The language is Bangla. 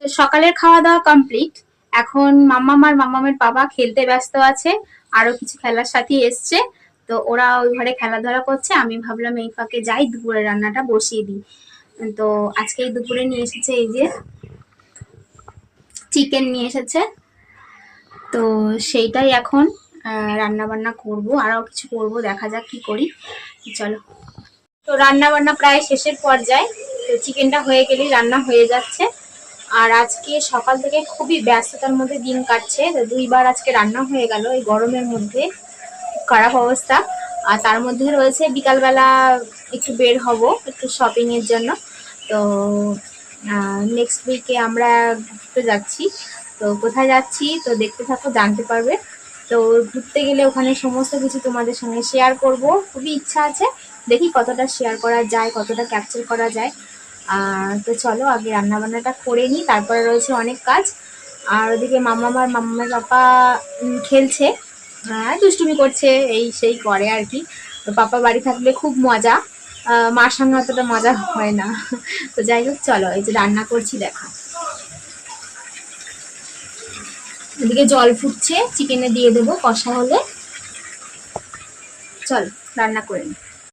তো সকালের খাওয়া দাওয়া কমপ্লিট। এখন মাম্মাম আর মাম্মামের বাবা খেলতে ব্যস্ত আছে, আরো কিছু খেলার সাথী এসছে। তো ওরা ওই ঘরে খেলাধুলা করছে, আমি ভাবলাম এই ফাঁকে যাই দুপুরে রান্নাটা বসিয়ে দিই। তো আজকে এই দুপুরে নিয়ে এসেছে এই যে চিকেন নিয়ে এসেছে, তো সেইটাই এখন রান্না বান্না করব, আরো কিছু করব, দেখা যাক কি করি। চলো। তো রান্না বান্না প্রায় শেষের পর্যায়ে, তো চিকেনটা হয়ে গেলেই রান্না হয়ে যাচ্ছে। আর আজকে সকাল থেকে খুবই ব্যস্ততার মধ্যে দিন কাটছে, তো দুইবার আজকে রান্না হয়ে গেল এই গরমের মধ্যে, খারাপ অবস্থা। আর তার মধ্যে রয়েছে বিকালবেলা একটু বের হব একটু শপিং এর জন্য। তো নেক্সট উইকে আমরা ঘুরতে যাচ্ছি। তো কোথায় যাচ্ছি তো দেখতে থাকো, জানতে পারবে। তো ঘুরতে গেলে ওখানে সমস্ত কিছু তোমাদের সঙ্গে শেয়ার করব, খুবই ইচ্ছা আছে, দেখি কতটা শেয়ার করা যায়, কতটা ক্যাপচার করা যায়। তো চলো আগে রান্না বান্নাটা করে নিই, তারপরে রয়েছে অনেক কাজ। আর ওদিকে মাম্মামার মাম্মার পাপা খেলছে, দুষ্টুমি করছে, এই সেই করে আর কি। তো পাপা বাড়ি থাকলে খুব মজা, মার সঙ্গে অতটা মজা হয় না। তো যাই হোক, চলো এই যে রান্না করছি দেখো। এদিকে জল ফুটছে, চিকেনে দিয়ে দেবো কষা হলে। চল রান্না করে নিই।